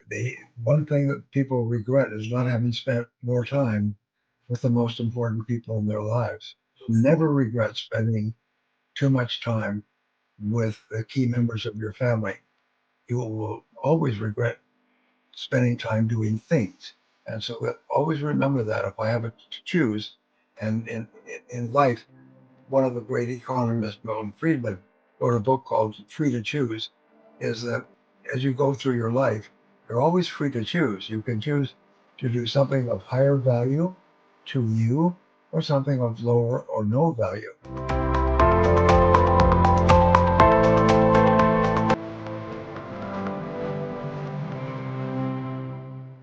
The one thing that people regret is not having spent more time with the most important people in their lives. Never regret spending too much time with the key members of your family. You will always regret spending time doing things. And so always remember that if I have to choose, and in life, one of the great economists, Milton Friedman, wrote a book called Free to Choose, is that as you go through your life, you're always free to choose. You can choose to do something of higher value to you or something of lower or no value.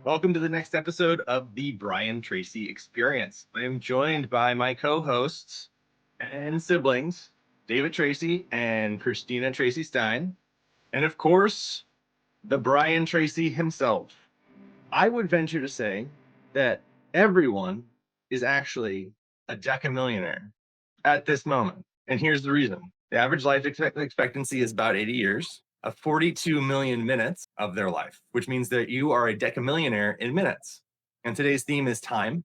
Welcome to the next episode of the Brian Tracy Experience. I am joined by my co-hosts and siblings, David Tracy and Christina Tracy Stein, and of course, the Brian Tracy himself. I would venture to say that everyone is actually a decamillionaire at this moment. And here's the reason. The average life expectancy is about 80 years, 42 million minutes of their life, which means that you are a decamillionaire in minutes. And today's theme is time.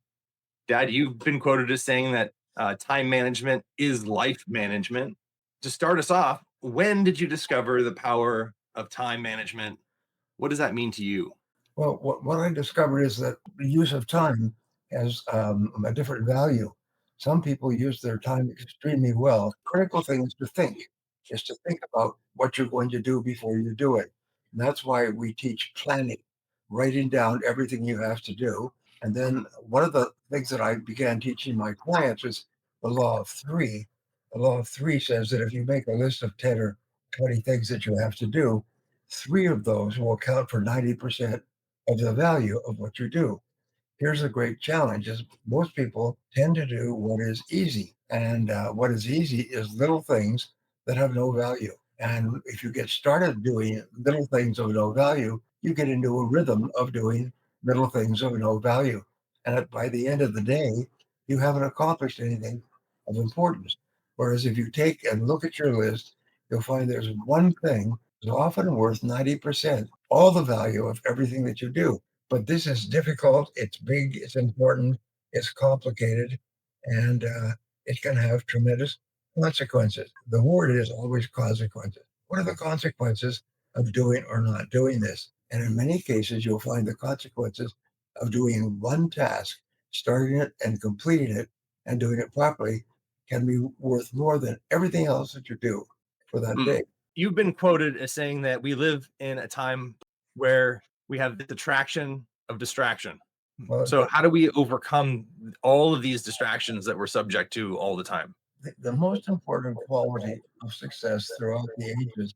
Dad, you've been quoted as saying that time management is life management. To start us off, when did you discover the power of time management? What does that mean to you? Well, what I discovered is that the use of time has a different value. Some people use their time extremely well. Critical thing is to think about what you're going to do before you do it. And that's why we teach planning, writing down everything you have to do. And then one of the things that I began teaching my clients is the law of three. The law of three says that if you make a list of 10 or 20 things that you have to do, three of those will account for 90% of the value of what you do. Here's a great challenge is most people tend to do what is easy. And what is easy is little things that have no value. And if you get started doing little things of no value, you get into a rhythm of doing little things of no value. And by the end of the day, you haven't accomplished anything of importance. Whereas if you take and look at your list, you'll find there's one thing that's often worth 90%, all the value of everything that you do. But this is difficult. It's big. It's important. It's complicated, and it can have tremendous consequences. The word is always consequences. What are the consequences of doing or not doing this? And in many cases, you'll find the consequences of doing one task, starting it and completing it, and doing it properly can be worth more than everything else that you do for that Mm. day. You've been quoted as saying that we live in a time where we have this attraction of distraction. Well, So, how do we overcome all of these distractions that we're subject to all the time? the most important quality of success throughout the ages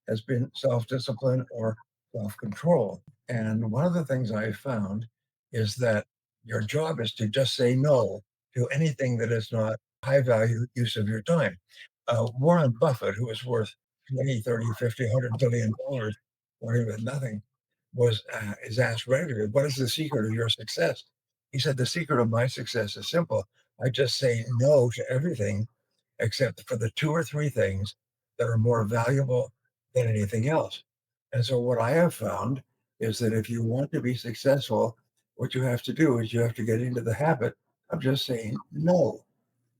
has been self discipline or self control. And one of the things I found is that your job is to just say no to anything that is not high value use of your time. Warren Buffett, who is worth 20, 30, 50, $100 billion, working with nothing, is asked regularly, what is the secret of your success? He said, the secret of my success is simple. I just say no to everything except for the two or three things that are more valuable than anything else. And so, what I have found is that if you want to be successful, what you have to do is you have to get into the habit of just saying no.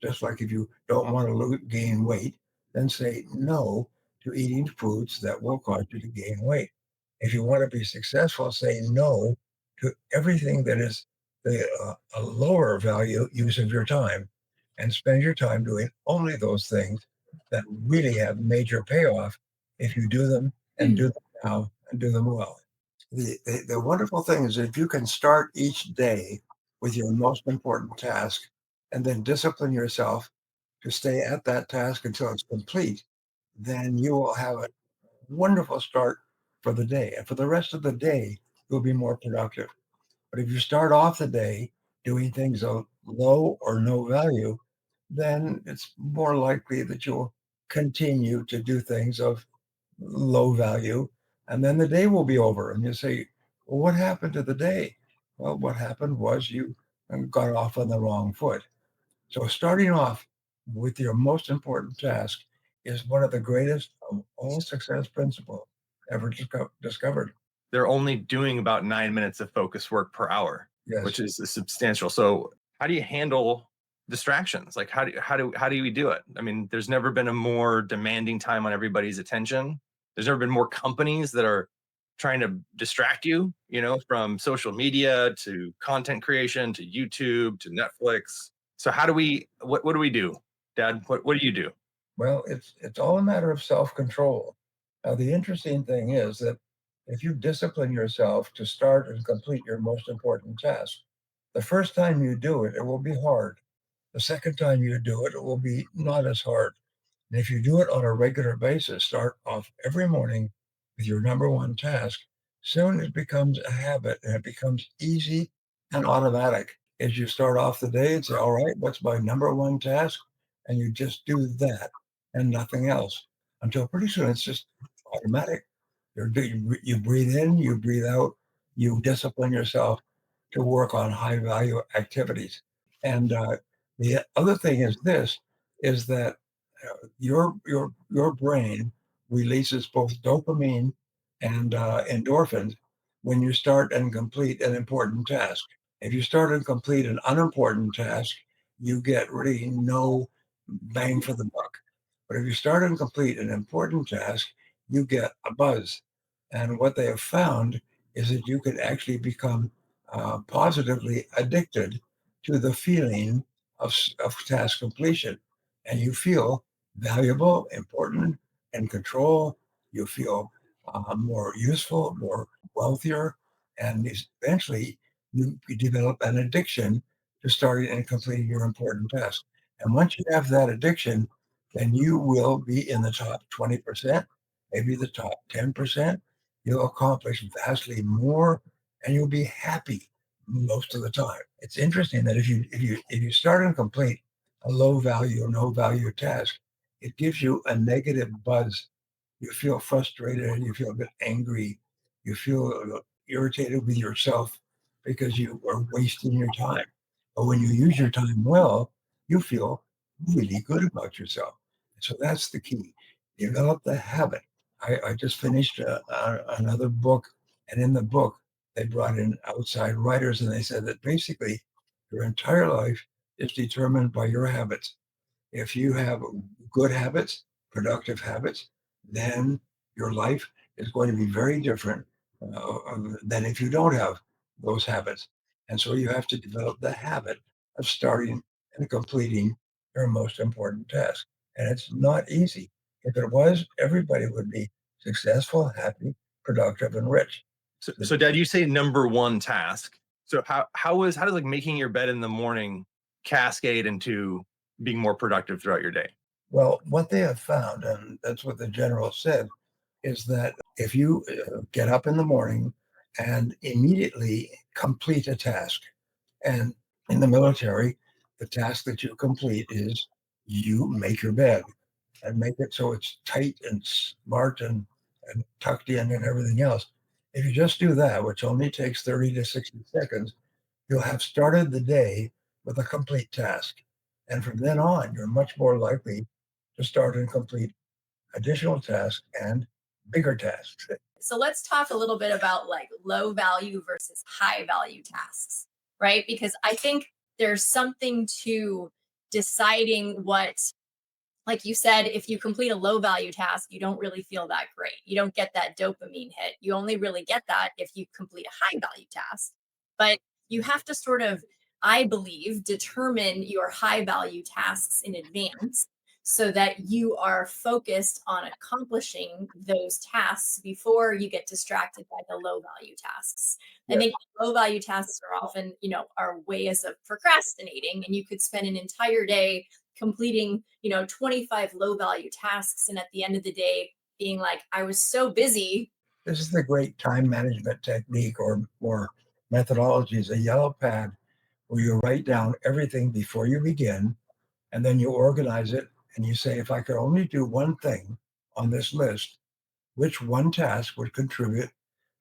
Just like if you don't want to gain weight, then say no to eating foods that will cause you to gain weight. If you want to be successful, say no to everything that is a lower value use of your time and spend your time doing only those things that really have major payoff if you do them and do them now and do them well. The wonderful thing is if you can start each day with your most important task and then discipline yourself to stay at that task until it's complete, then you will have a wonderful start for the day. And for the rest of the day, you'll be more productive. But if you start off the day doing things of low or no value, then it's more likely that you'll continue to do things of low value. And then the day will be over. And you say, well, what happened to the day? Well, what happened was you got off on the wrong foot. So starting off with your most important task is one of the greatest of all success principles ever discovered. they're only doing about 9 minutes of focus work per hour, which Yes. is substantial. So how do you handle distractions? Like how do we do it? I mean, there's never been a more demanding time on everybody's attention. There's never been more companies that are trying to distract you, from social media to content creation to YouTube to Netflix. So what do we do? Dad, what do you do? Well, it's all a matter of self-control. Now, the interesting thing is that if you discipline yourself to start and complete your most important task, the first time you do it, it will be hard. The second time you do it, it will be not as hard. And if you do it on a regular basis, start off every morning with your number one task, soon it becomes a habit and it becomes easy and automatic. As you start off the day and say, all right, what's my number one task? And you just do that and nothing else until pretty soon it's just automatic. You breathe in, you breathe out, you discipline yourself to work on high value activities. And the other thing is this is that your brain releases both dopamine and endorphins when you start and complete an important task. If you start and complete an unimportant task, you get really no bang for the buck. But if you start and complete an important task, you get a buzz. And what they have found is that you can actually become positively addicted to the feeling of task completion. And you feel valuable, important, in control. You feel more useful, more wealthier, and eventually you develop an addiction to starting and completing your important task. And once you have that addiction, then you will be in the top 20%, maybe the top 10%. You'll accomplish vastly more, and you'll be happy most of the time. It's interesting that if you start and complete a low value or no value task, it gives you a negative buzz. You feel frustrated and you feel a bit angry. You feel irritated with yourself because you are wasting your time. But when you use your time well, you feel really good about yourself. So that's the key. Develop the habit. I just finished another book, and in the book, they brought in outside writers and they said that basically your entire life is determined by your habits. If you have good habits, productive habits, then your life is going to be very different than if you don't have those habits. And so you have to develop the habit of starting and completing your most important task. And it's not easy. If it was, everybody would be successful, happy, productive, and rich. So Dad, you say number one task. So how does like making your bed in the morning cascade into being more productive throughout your day? Well, what they have found, and that's what the general said, is that if you get up in the morning and immediately complete a task, and in the military, the task that you complete is you make your bed and make it so it's tight and smart and tucked in and everything else. If you just do that, which only takes 30 to 60 seconds, you'll have started the day with a complete task. And from then on, you're much more likely to start and complete additional tasks and bigger tasks. So let's talk a little bit about like low value versus high value tasks, right? Because I think there's something to deciding what, like you said, if you complete a low value task, you don't really feel that great. You don't get that dopamine hit. You only really get that if you complete a high value task. But you have to sort of, I believe, determine your high value tasks in advance so that you are focused on accomplishing those tasks before you get distracted by the low value tasks. I Yes. think low value tasks are often, are ways of procrastinating, and you could spend an entire day completing 25 low value tasks, and at the end of the day being like, I was so busy. This is the great time management technique or methodology is a yellow pad where you write down everything before you begin, and then you organize it and you say, if I could only do one thing on this list, which one task would contribute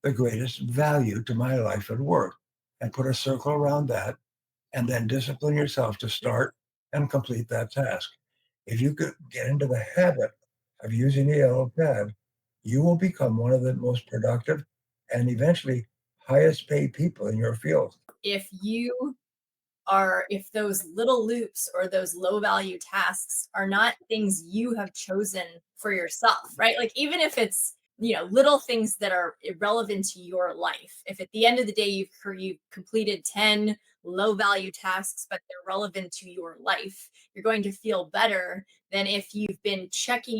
the greatest value to my life and work? And put a circle around that, and then discipline yourself to start and complete that task. If you could get into the habit of using the yellow pad, you will become one of the most productive and eventually highest paid people in your field. If those little loops or those low value tasks are not things you have chosen for yourself, right? Like even if it's, little things that are irrelevant to your life. If at the end of the day you've completed 10 low value tasks but they're relevant to your life, you're going to feel better than if you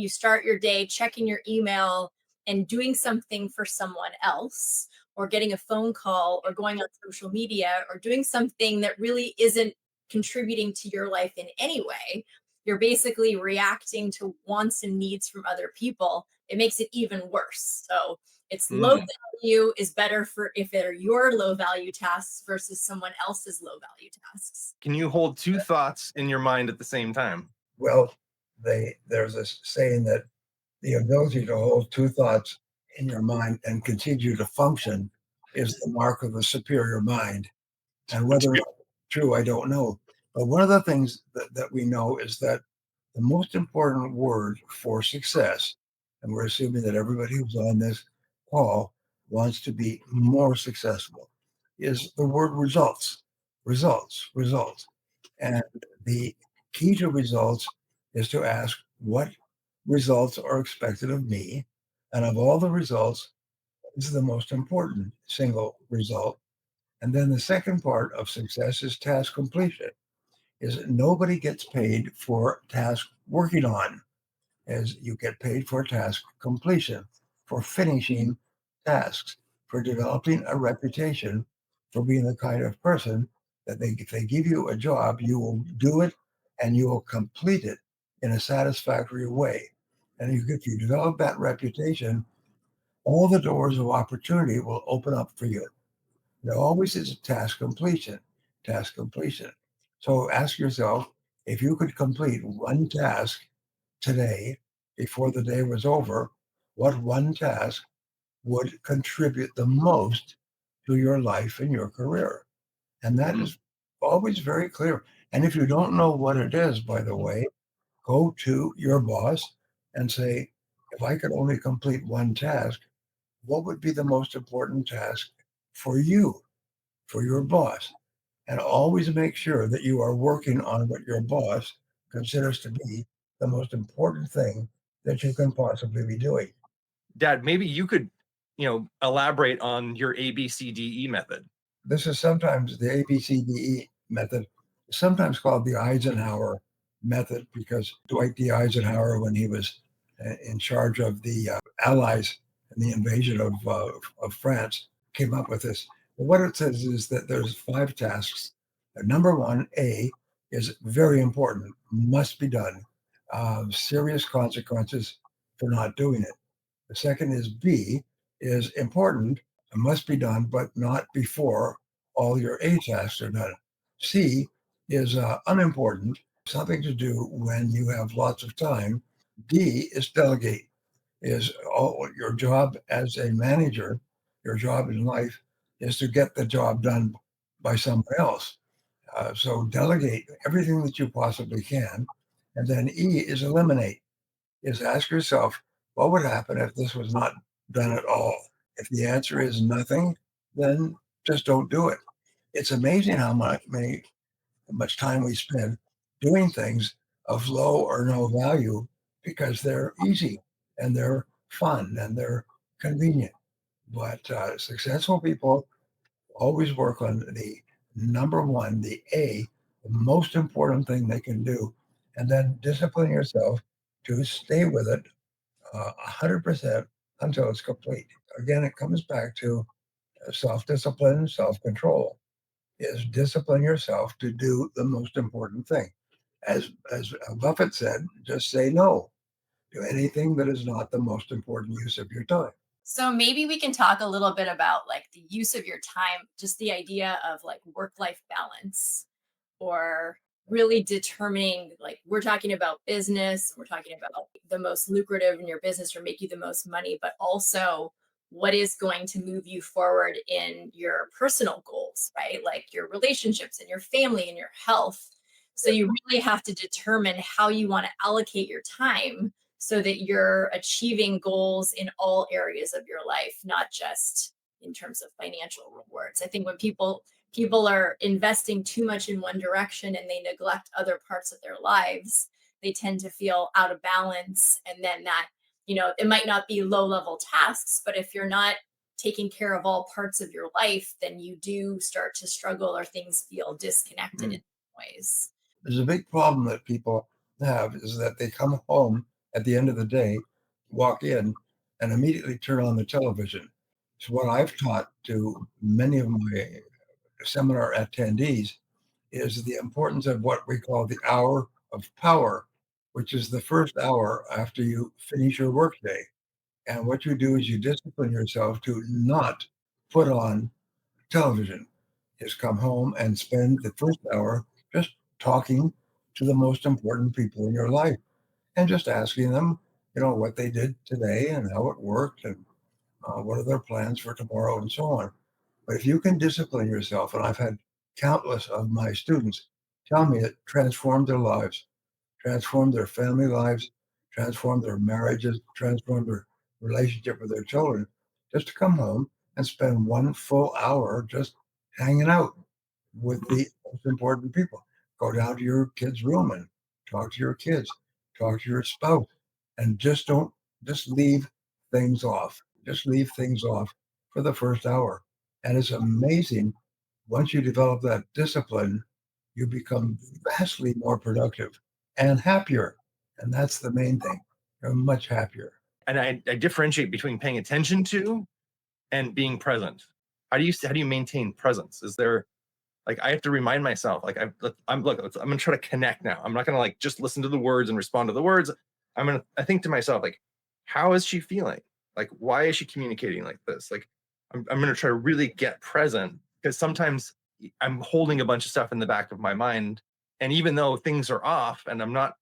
start your day checking your email and doing something for someone else, or getting a phone call, or going on social media, or doing something that really isn't contributing to your life in any way. You're basically reacting to wants and needs from other people. It makes it even worse. So it's low Mm. value is better for if it are your low value tasks versus someone else's low value tasks. Can you hold two thoughts in your mind at the same time? Well, there's this saying that the ability to hold two thoughts in your mind and continue to function is the mark of a superior mind. And whether it's true, I don't know. But one of the things that we know is that the most important word for success, and we're assuming that everybody who's on this call wants to be more successful, is the word results, results, results. And the key to results is to ask what results are expected of me. And of all the results, this is the most important single result. And then the second part of success is task completion. Is nobody gets paid for task working on, as you get paid for task completion, for finishing tasks, for developing a reputation, for being the kind of person that if they give you a job, you will do it and you will complete it in a satisfactory way. And if you develop that reputation, all the doors of opportunity will open up for you. There always is a task completion, task completion. So ask yourself, if you could complete one task today before the day was over, what one task would contribute the most to your life and your career? And that Mm. is always very clear. And if you don't know what it is, by the way, go to your boss and say, if I could only complete one task, what would be the most important task for you, for your boss? And always make sure that you are working on what your boss considers to be the most important thing that you can possibly be doing. Dad, maybe you could, elaborate on your ABCDE method. This is sometimes the ABCDE method, sometimes called the Eisenhower method, because Dwight D. Eisenhower, when he was in charge of the Allies and the invasion of France, came up with this. But what it says is that there's 5 tasks. Number one, A, is very important, must be done. Serious consequences for not doing it. The second is B, is important and must be done, but not before all your A tasks are done. C is unimportant, something to do when you have lots of time. D is delegate, is all your job as a manager, your job in life is to get the job done by someone else. So delegate everything that you possibly can. And then E is eliminate, is ask yourself, what would happen if this was not done at all? If the answer is nothing, then just don't do it. It's amazing how much time we spend doing things of low or no value because they're easy and they're fun and they're convenient. But successful people always work on the number one, the A, the most important thing they can do, and then discipline yourself to stay with it 100% until it's complete. Again, it comes back to self-discipline, self-control. Is discipline yourself to do the most important thing. As Buffett said, just say no to anything that is not the most important use of your time. So maybe we can talk a little bit about like the use of your time, just the idea of like work life balance, or really determining, like we're talking about business, we're talking about the most lucrative in your business or make you the most money, but also what is going to move you forward in your personal goals, right? Like your relationships and your family and your health. So you really have to determine how you want to allocate your time so that you're achieving goals in all areas of your life, not just in terms of financial rewards. I think when people are investing too much in one direction and they neglect other parts of their lives, they tend to feel out of balance. And then that, it might not be low level tasks, but if you're not taking care of all parts of your life, then you do start to struggle or things feel disconnected in Mm. ways. There's a big problem that people have is that they come home at the end of the day, walk in, and immediately turn on the television. So what I've taught to many of my seminar attendees is the importance of what we call the hour of power, which is the first hour after you finish your workday. And what you do is you discipline yourself to not put on television. Just come home and spend the first hour just talking to the most important people in your life and just asking them, what they did today and how it worked and what are their plans for tomorrow and so on. But if you can discipline yourself, and I've had countless of my students tell me it transformed their lives, transformed their family lives, transformed their marriages, transformed their relationship with their children, just to come home and spend 1 full hour just hanging out with the most important people. Go down to your kid's room and talk to your kids, talk to your spouse, and just leave things off. Just leave things off for the first hour. And it's amazing once you develop that discipline, you become vastly more productive and happier. And that's the main thing. You're much happier. And I differentiate between paying attention to and being present. How do you maintain presence? Is there like I have to remind myself like I'm gonna try to connect now. I'm not gonna like just listen to the words and respond to the words. I think to myself like, how is she feeling? Like why is she communicating like this? Like I'm gonna try to really get present because sometimes I'm holding a bunch of stuff in the back of my mind, and even though things are off and I'm not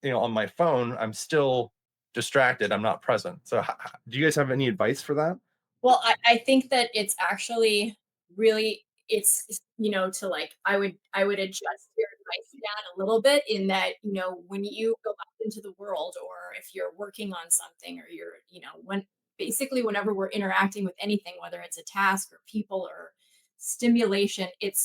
on my phone, I'm still distracted. I'm not present. So do you guys have any advice for that? Well, I think that it's actually really to like I would adjust your advice to that a little bit in that, when you go out into the world or if you're working on something or you're, when basically whenever we're interacting with anything, whether it's a task or people or stimulation, it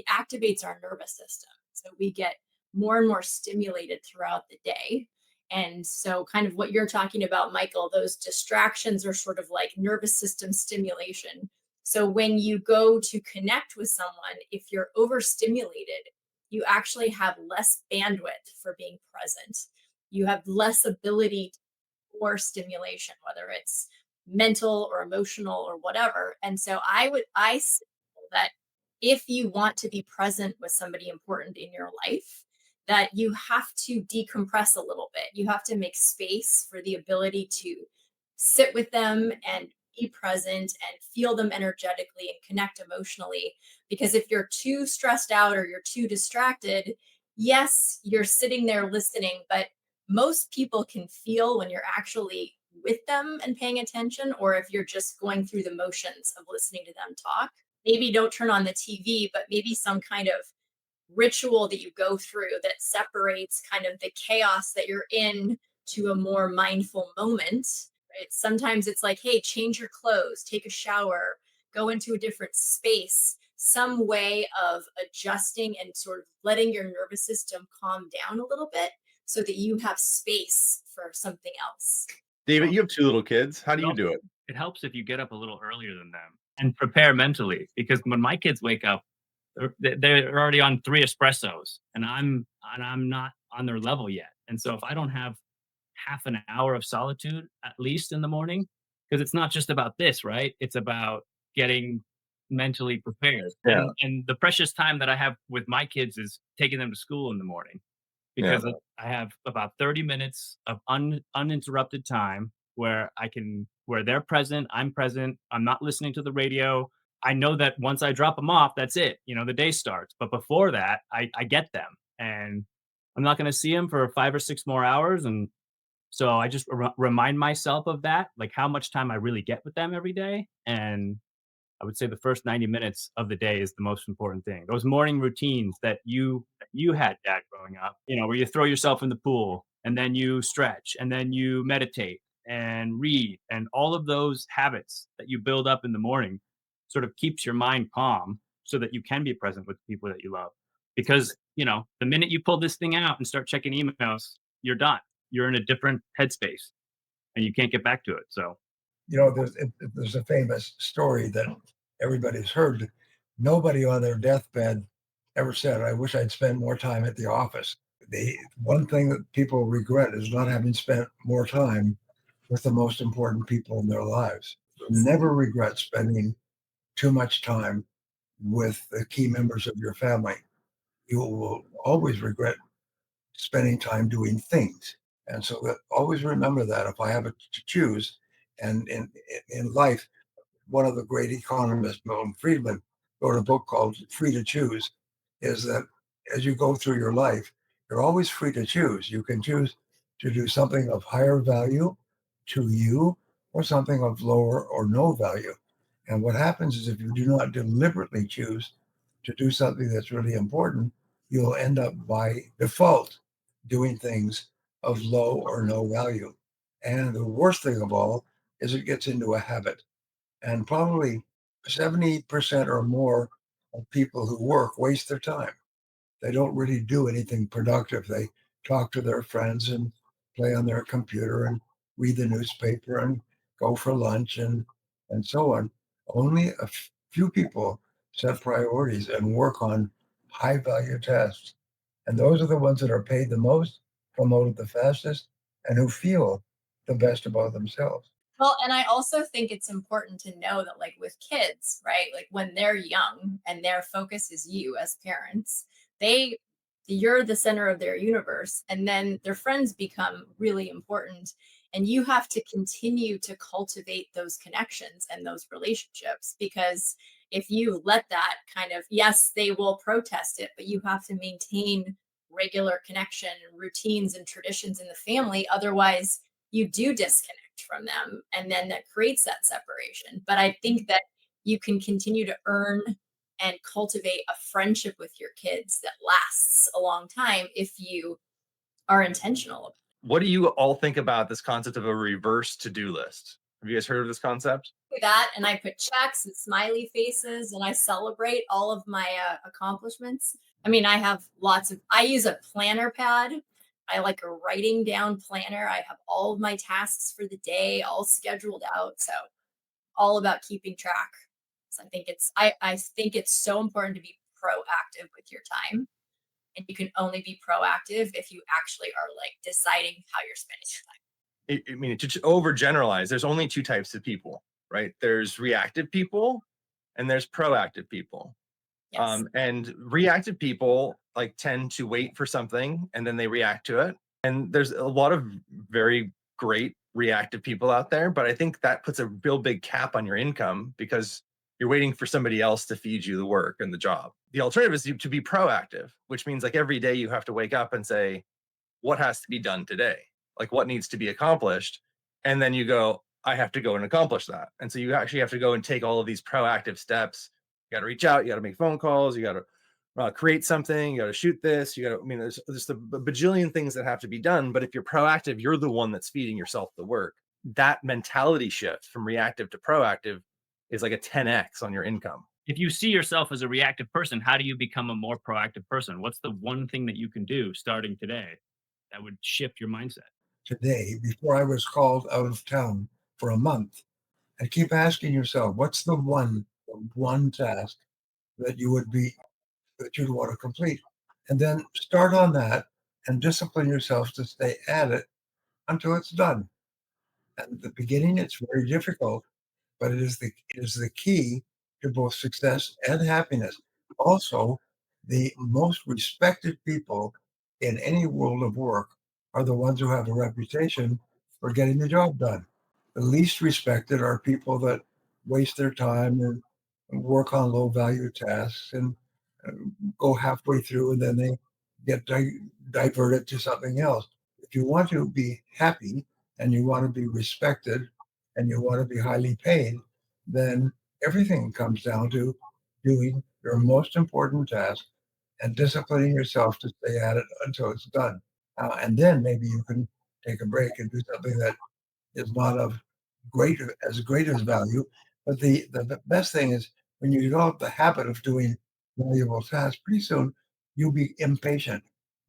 activates our nervous system. So we get more and more stimulated throughout the day. And so, kind of what you're talking about, Michael, those distractions are sort of like nervous system stimulation. So, when you go to connect with someone, if you're overstimulated, you actually have less bandwidth for being present. You have less ability for stimulation, whether it's mental or emotional or whatever. And so, I say that if you want to be present with somebody important in your life, that you have to decompress a little bit. You have to make space for the ability to sit with them and be present and feel them energetically and connect emotionally. Because if you're too stressed out or you're too distracted, yes, you're sitting there listening, but most people can feel when you're actually with them and paying attention, or if you're just going through the motions of listening to them talk. Maybe don't turn on the TV, but maybe some kind of ritual that you go through that separates kind of the chaos that you're in to a more mindful moment. Right? Sometimes it's like, hey, change your clothes, take a shower, go into a different space, some way of adjusting and sort of letting your nervous system calm down a little bit so that you have space for something else. David, you have two little kids. How do you Well, do it? it helps if you get up a little earlier than them and prepare mentally because when my kids wake up, they're already on 3 espressos and I'm not on their level yet. And so if I don't have half an hour of solitude at least in the morning, because it's not just about this, right? It's about getting mentally prepared. Yeah. And the precious time that I have with my kids is taking them to school in the morning Yeah. because I have about 30 minutes of uninterrupted time where they're present, I'm present, I'm not listening to the radio. I know that once I drop them off, that's it. The day starts. But before that, I get them and I'm not going to see them for 5 or 6 more hours. And so I just remind myself of that, like how much time I really get with them every day. And I would say the first 90 minutes of the day is the most important thing. Those morning routines that you had, Dad, growing up, where you throw yourself in the pool and then you stretch and then you meditate and read, and all of those habits that you build up in the morning sort of keeps your mind calm so that you can be present with people that you love. Because, the minute you pull this thing out and start checking emails, you're done. You're in a different headspace and you can't get back to it. So, There's a famous story that everybody's heard. Nobody on their deathbed ever said, "I wish I'd spent more time at the office." The one thing that people regret is not having spent more time with the most important people in their lives. Never regret spending too much time with the key members of your family. You will always regret spending time doing things. And so always remember that if I have to choose, and in life, one of the great economists, Milton Friedman, wrote a book called Free to Choose, is that as you go through your life, you're always free to choose. You can choose to do something of higher value to you or something of lower or no value. And what happens is if you do not deliberately choose to do something that's really important, you'll end up by default doing things of low or no value. And the worst thing of all is it gets into a habit. And probably 70% or more of people who work waste their time. They don't really do anything productive. They talk to their friends and play on their computer and read the newspaper and go for lunch and so on. Only a few people set priorities and work on high value tasks. And those are the ones that are paid the most, promoted the fastest, and who feel the best about themselves. Well, and I also think it's important to know that, like with kids, right? Like when they're young and their focus is you as parents, they, you're the center of their universe. And then their friends become really important. And you have to continue to cultivate those connections and those relationships because if you let that kind of, yes, they will protest it, but you have to maintain regular connection and routines and traditions in the family. Otherwise, you do disconnect from them and then that creates that separation. But I think that you can continue to earn and cultivate a friendship with your kids that lasts a long time if you are intentional about What do you all think about this concept of a reverse to-do list? Have you guys heard of this concept? that. And I put checks and smiley faces and I celebrate all of my accomplishments. I mean, I have I use a planner pad. I like a writing down planner. I have all of my tasks for the day all scheduled out. So all about keeping track. So I think it's so important to be proactive with your time. And you can only be proactive if you actually are like deciding how you're spending your time. I mean, to overgeneralize, there's only two types of people, right? There's reactive people and there's proactive people. Yes. And reactive people like tend to wait for something and then they react to it. And there's a lot of very great reactive people out there, but I think that puts a real big cap on your income because you're waiting for somebody else to feed you the work and the job. The alternative is to be proactive, which means like every day you have to wake up and say, what has to be done today? Like what needs to be accomplished? And then you go, I have to go and accomplish that. And so you actually have to go and take all of these proactive steps. You got to reach out, you got to make phone calls, you got to create something, you got to shoot this, you got to, I mean, there's just a bajillion things that have to be done. But if you're proactive, you're the one that's feeding yourself the work. That mentality shift from reactive to proactive is like a 10x on your income. if you see yourself as a reactive person, how do you become a more proactive person? What's the one thing that you can do starting today that would shift your mindset? Today, before I was called out of town for a month, and keep asking yourself, what's the one task that you'd want to complete? And then start on that and discipline yourself to stay at it until it's done. And at the beginning, it's very difficult, but it is the key to both success and happiness. Also, the most respected people in any world of work are the ones who have a reputation for getting the job done. The least respected are people that waste their time and work on low value tasks and uh, go halfway through and then they get diverted to something else. If you want to be happy and you want to be respected and you want to be highly paid, then everything comes down to doing your most important task and disciplining yourself to stay at it until it's done. And then maybe you can take a break and do something that is not of great as value. But the best thing is when you develop the habit of doing valuable tasks, pretty soon you'll be impatient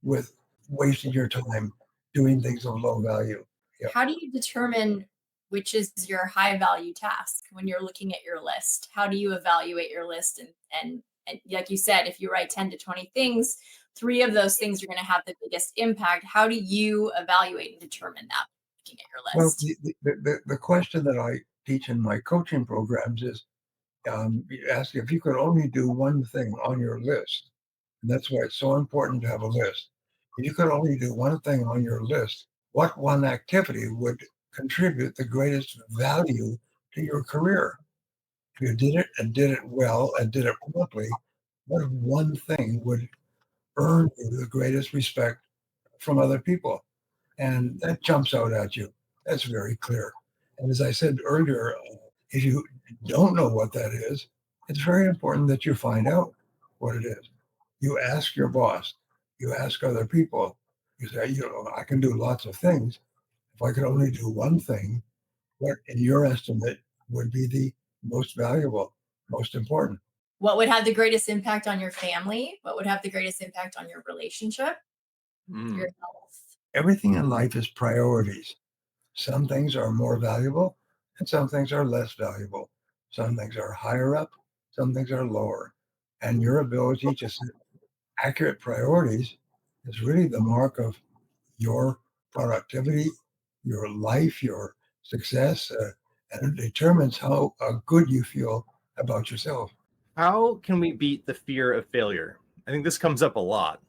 with wasting your time doing things of low value. Yeah. How do you determine which is your high value task when you're looking at your list? How do you evaluate your list? And like you said, if you write 10 to 20 things, 3 of those things are going to have the biggest impact. How do you evaluate and determine that looking at your Well, list? the question that I teach in my coaching programs is you ask if you could only do one thing on your list. And that's why it's so important to have a list. If you could only do one thing on your list, what one activity would contribute the greatest value to your career? If you did it and did it well and did it properly, what one thing would earn you the greatest respect from other people? And that jumps out at you. That's very clear. And as I said earlier, if you don't know what that is, it's very important that you find out what it is. You ask your boss, you ask other people, you say, I can do lots of things. If I could only do one thing, what in your estimate would be the most valuable, most important? What would have the greatest impact on your family? What would have the greatest impact on your relationship, your health? Everything in life is priorities. Some things are more valuable and some things are less valuable. Some things are higher up, some things are lower. And your ability to set accurate priorities is really the mark of your productivity, your life, your success, and it determines how good you feel about yourself. How can we beat the fear of failure? I think this comes up a lot.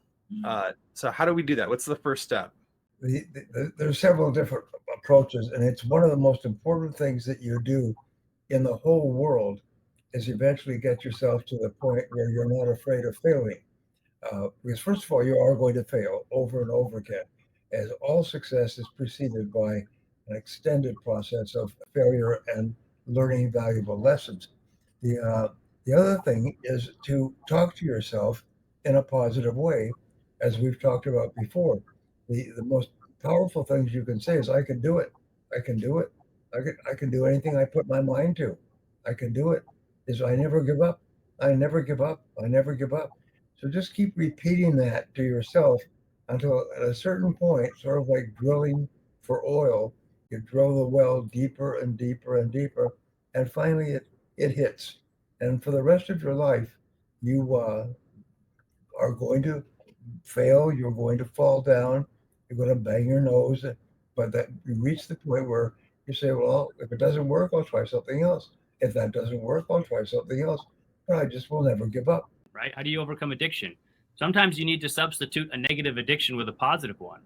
So how do we do that? What's the first step? There's several different approaches, and it's one of the most important things that you do in the whole world is eventually get yourself to the point where you're not afraid of failing. Because first of all, you are going to fail over and over again, as all success is preceded by an extended process of failure and learning valuable lessons. The uh, the other thing is to talk to yourself in a positive way, as we've talked about before. The most powerful things you can say is, "I can do it. I can do it. I can do anything I put my mind to. I can do it." Is I never give up. I never give up. I never give up. So just keep repeating that to yourself until at a certain point, sort of like drilling for oil, you drill the well deeper and deeper and deeper, and finally it hits. And for the rest of your life, you are going to fail, you're going to fall down, you're going to bang your nose, but that you reach the point where you say, well, if it doesn't work, I'll try something else. If that doesn't work, I'll try something else. But I just will never give up. Right? How do you overcome addiction? Sometimes you need to substitute a negative addiction with a positive one.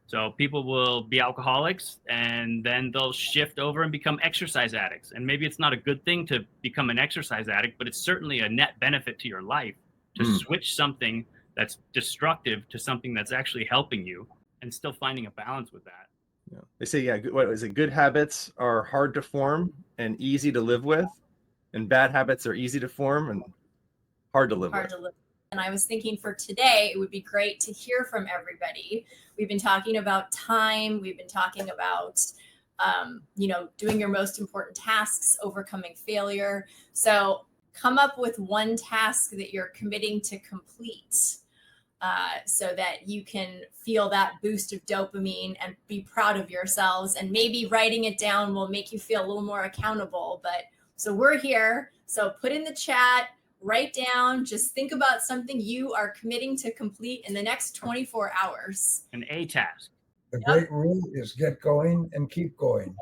So people will be alcoholics and then they'll shift over and become exercise addicts. And maybe it's not a good thing to become an exercise addict, but it's certainly a net benefit to your life to switch something that's destructive to something that's actually helping you and still finding a balance with that. Yeah. They say, what is it? Good habits are hard to form and easy to live with, and bad habits are easy to form and hard to live with. And I was thinking for today, it would be great to hear from everybody. We've been talking about time. We've been talking about, doing your most important tasks, overcoming failure. So come up with one task that you're committing to complete so that you can feel that boost of dopamine and be proud of yourselves. And maybe writing it down will make you feel a little more accountable. But so we're here. So put in the chat, write down, just think about something you are committing to complete in the next 24 hours. An A task. The great rule is get going and keep going.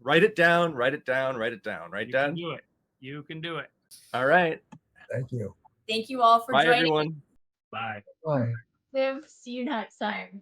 Write it down, write it down, write it down. Right, Dad? You can do it. You can do it. All right. Thank you. Thank you all for Bye, joining. everyone. Bye. Bye. See you next time.